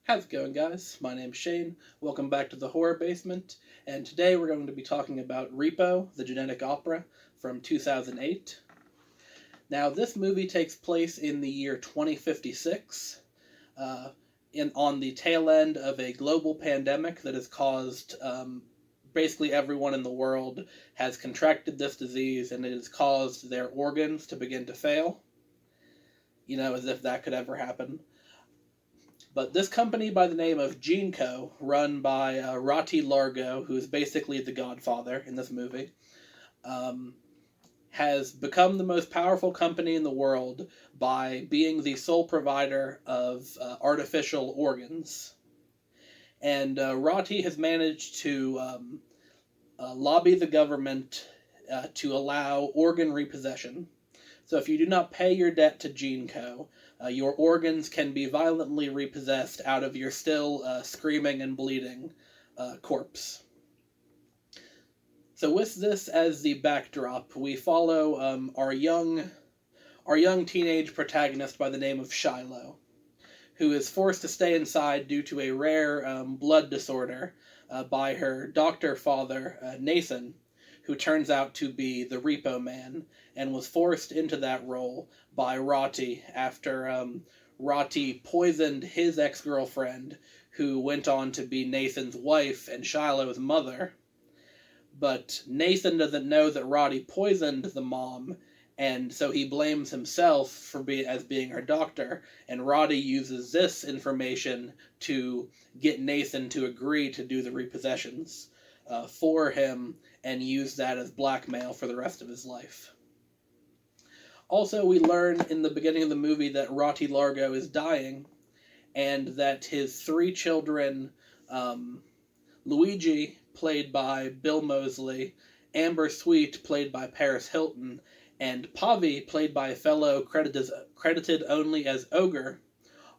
How's it going, guys? My name's Shane. Welcome back to the Horror Basement, and today we're going to be talking about Repo, the Genetic Opera, from 2008. Now, this movie takes place in the year 2056, on the tail end of a global pandemic that has caused basically everyone in the world has contracted this disease, and it has caused their organs to begin to fail. You know, as if that could ever happen. But this company by the name of GeneCo, run by Rati Largo, who is basically the godfather in this movie, has become the most powerful company in the world by being the sole provider of artificial organs. And Rati has managed to lobby the government to allow organ repossession. So if you do not pay your debt to GeneCo, your organs can be violently repossessed out of your still screaming and bleeding corpse. So with this as the backdrop, we follow our young teenage protagonist by the name of Shiloh, who is forced to stay inside due to a rare blood disorder by her doctor father, Nathan, who turns out to be the Repo Man, and was forced into that role by Rati after Rati poisoned his ex-girlfriend, who went on to be Nathan's wife and Shiloh's mother. But Nathan doesn't know that Rati poisoned the mom, and so he blames himself for being her doctor, and Rati uses this information to get Nathan to agree to do the repossessions for him, and use that as blackmail for the rest of his life. Also, we learn in the beginning of the movie that Rati Largo is dying, and that his three children, Luigi, played by Bill Moseley, Amber Sweet, played by Paris Hilton, and Pavi, played by a fellow credited only as Ogre,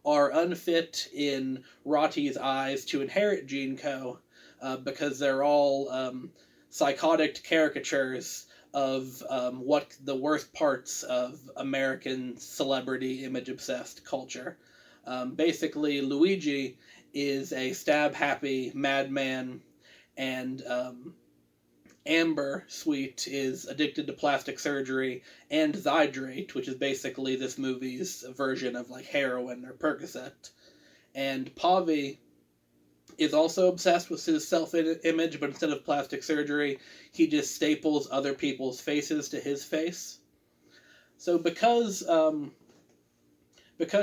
are unfit in Rati's eyes to inherit GeneCo, because they're all psychotic caricatures of what the worst parts of American celebrity image-obsessed culture. Basically, Luigi is a stab-happy madman, and Amber Sweet is addicted to plastic surgery and Zydrate, which is basically this movie's version of like heroin or Percocet. And Pavi is also obsessed with his self-image, but instead of plastic surgery, he just staples other people's faces to his face. So because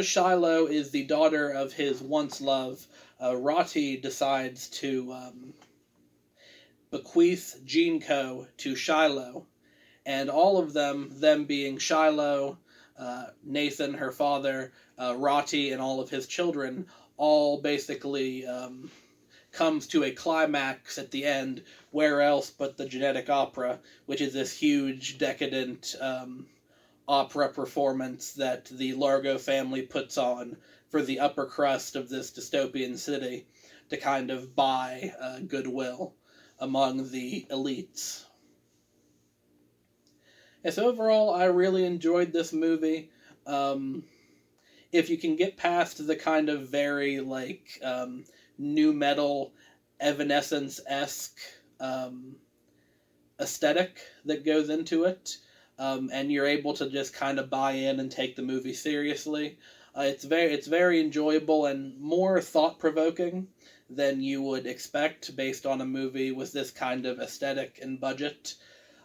Shiloh is the daughter of his once love, Rati decides to bequeath GeneCo to Shiloh, and all of them being Shiloh, Nathan, her father, Rati, and all of his children, all basically comes to a climax at the end, where else but the Genetic Opera, which is this huge, decadent opera performance that the Largo family puts on for the upper crust of this dystopian city to kind of buy goodwill among the elites. And so overall, I really enjoyed this movie. If you can get past the kind of very, like, nu metal, Evanescence-esque aesthetic that goes into it, and you're able to just kind of buy in and take the movie seriously, it's very enjoyable and more thought-provoking than you would expect based on a movie with this kind of aesthetic and budget.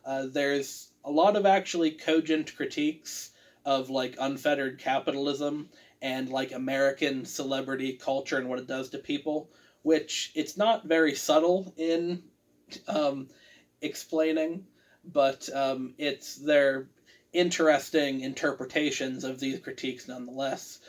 There's a lot of actually cogent critiques of, like, unfettered capitalism and, like, American celebrity culture and what it does to people, which it's not very subtle in explaining, but they're interesting interpretations of these critiques nonetheless.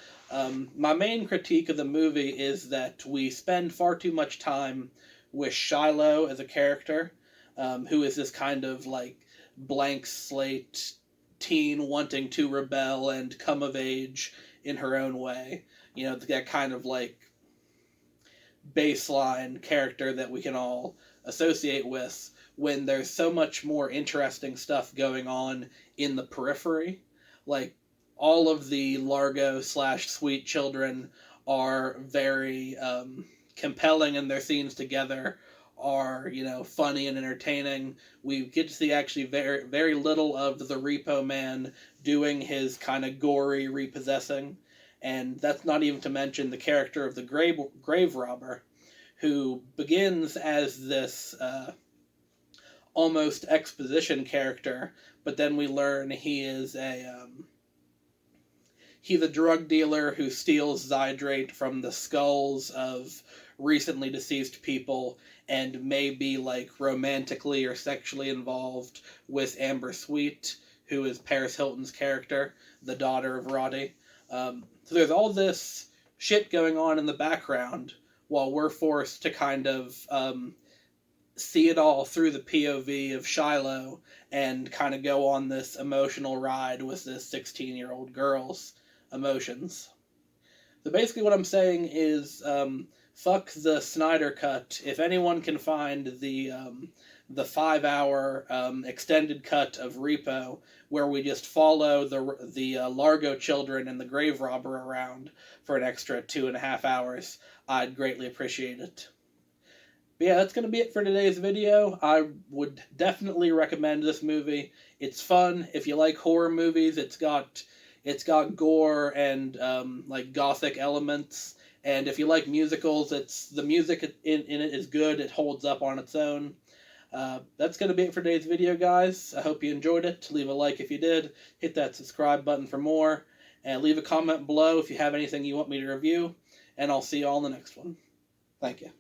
My main critique of the movie is that we spend far too much time with Shiloh as a character, who is this kind of, like, blank slate teen wanting to rebel and come of age in her own way. You know, that kind of, like, baseline character that we can all associate with, when there's so much more interesting stuff going on in the periphery. Like, all of the Largo/Sweet children are very compelling, and their scenes together are, funny and entertaining. We get to see actually very, very little of the Repo Man doing his kind of gory repossessing. And that's not even to mention the character of the grave robber, who begins as this almost exposition character, but then we learn he's a drug dealer who steals Zydrate from the skulls of recently deceased people, and may be like romantically or sexually involved with Amber Sweet, who is Paris Hilton's character, the daughter of Roddy. So there's all this shit going on in the background while we're forced to kind of see it all through the POV of Shiloh and kind of go on this emotional ride with this 16-year-old girl's emotions. So basically what I'm saying is, fuck the Snyder Cut. If anyone can find the 5-hour extended cut of Repo, where we just follow the Largo children and the grave robber around for an extra 2.5 hours, I'd greatly appreciate it. But yeah, that's going to be it for today's video. I would definitely recommend this movie. It's fun. If you like horror movies, it's got gore and like gothic elements. And if you like musicals, the music in it is good. It holds up on its own. That's going to be it for today's video, guys. I hope you enjoyed it. Leave a like if you did. Hit that subscribe button for more. And leave a comment below if you have anything you want me to review. And I'll see you all in the next one. Thank you.